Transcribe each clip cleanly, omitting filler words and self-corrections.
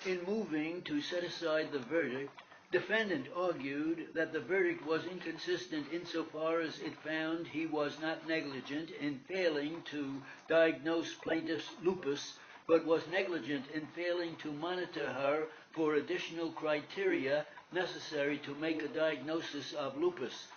In moving to set aside the verdict, defendant argued that the verdict was inconsistent insofar as it found he was not negligent in failing to diagnose plaintiff's lupus, but was negligent in failing to monitor her for additional criteria necessary to make a diagnosis of lupus.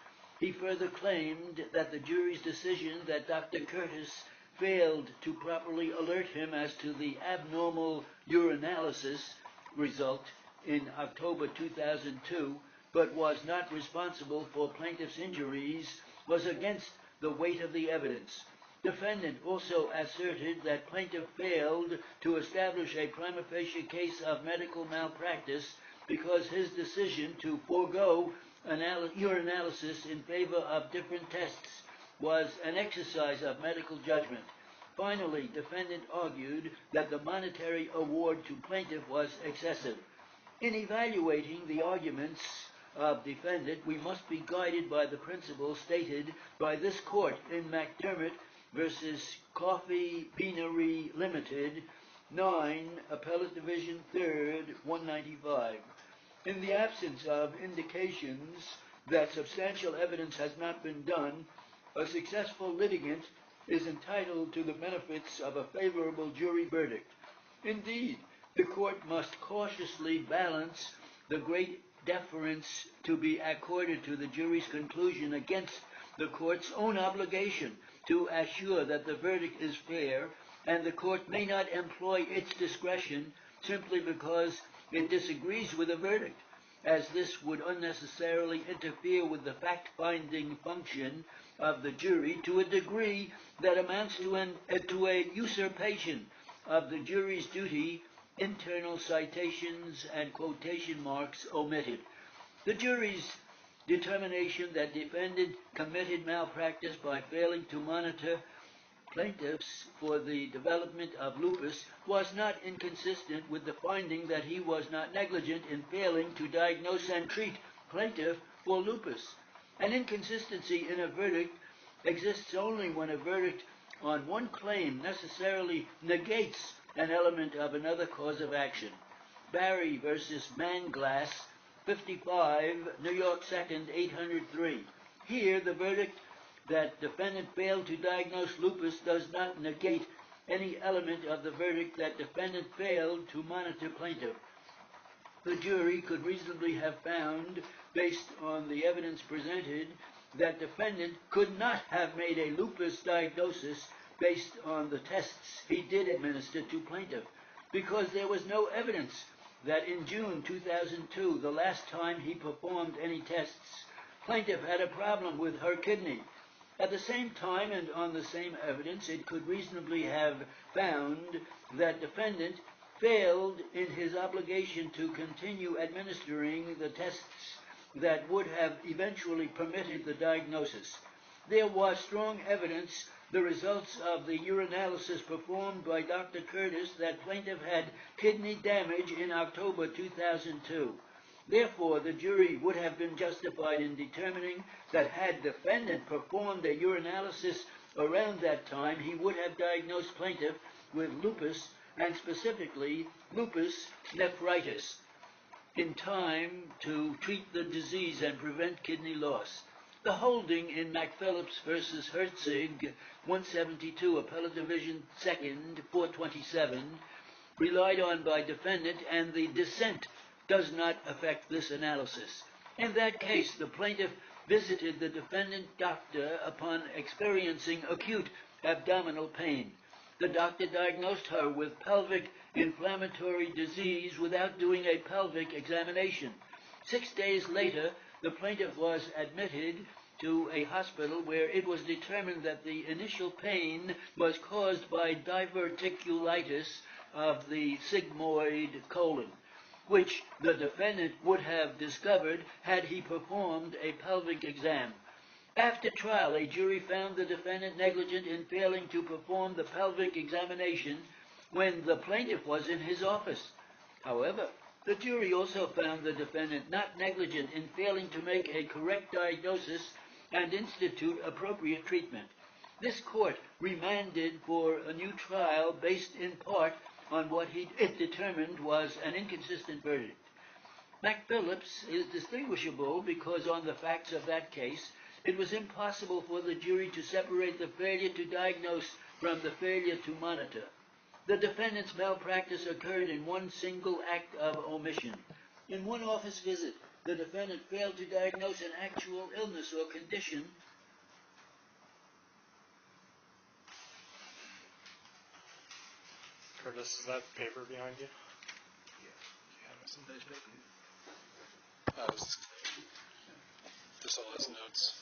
He further claimed that the jury's decision that Dr. Curtis failed to properly alert him as to the abnormal urinalysis result in October 2002, but was not responsible for plaintiff's injuries, was against the weight of the evidence. Defendant also asserted that plaintiff failed to establish a prima facie case of medical malpractice because his decision to forego urinalysis in favor of different tests was an exercise of medical judgment. Finally, defendant argued that the monetary award to plaintiff was excessive. In evaluating the arguments of defendant, we must be guided by the principles stated by this court in McDermott versus Coffee Beanery Limited, 9, Appellate Division 3rd, 195. In the absence of indications that substantial evidence has not been done, a successful litigant is entitled to the benefits of a favorable jury verdict. Indeed, the court must cautiously balance the great deference to be accorded to the jury's conclusion against the court's own obligation to assure that the verdict is fair, and the court may not employ its discretion simply because it disagrees with the verdict, as this would unnecessarily interfere with the fact-finding function of the jury to a degree that amounts to a usurpation of the jury's duty, internal citations and quotation marks omitted. The jury's determination that defendant committed malpractice by failing to monitor plaintiffs for the development of lupus was not inconsistent with the finding that he was not negligent in failing to diagnose and treat plaintiff for lupus. An inconsistency in a verdict exists only when a verdict on one claim necessarily negates an element of another cause of action. Barry versus Manglass, 55, New York 2nd, 803. Here, the verdict that defendant failed to diagnose lupus does not negate any element of the verdict that defendant failed to monitor plaintiff. The jury could reasonably have found, based on the evidence presented, that defendant could not have made a lupus diagnosis based on the tests he did administer to plaintiff, because there was no evidence that in June 2002, the last time he performed any tests, plaintiff had a problem with her kidney. At the same time and on the same evidence, it could reasonably have found that defendant failed in his obligation to continue administering the tests that would have eventually permitted the diagnosis. There was strong evidence, the results of the urinalysis performed by Dr. Curtis, that plaintiff had kidney damage in October 2002. Therefore, the jury would have been justified in determining that had defendant performed a urinalysis around that time, he would have diagnosed plaintiff with lupus, and specifically lupus nephritis, in time to treat the disease and prevent kidney loss. The holding in McPhillips versus Herzig, 172, Appellate Division 2nd, 427, relied on by defendant, and the dissent does not affect this analysis. In that case, the plaintiff visited the defendant doctor upon experiencing acute abdominal pain. The doctor diagnosed her with pelvic inflammatory disease without doing a pelvic examination. 6 days later, the plaintiff was admitted to a hospital where it was determined that the initial pain was caused by diverticulitis of the sigmoid colon, which the defendant would have discovered had he performed a pelvic exam. After trial, a jury found the defendant negligent in failing to perform the pelvic examination when the plaintiff was in his office. However, the jury also found the defendant not negligent in failing to make a correct diagnosis and institute appropriate treatment. This court remanded for a new trial based in part on what it determined was an inconsistent verdict. Mac-Phillips is distinguishable because on the facts of that case, it was impossible for the jury to separate the failure to diagnose from the failure to monitor. The defendant's malpractice occurred in one single act of omission. In one office visit, the defendant failed to diagnose an actual illness or condition Curtis, is that paper behind you? Just all his notes.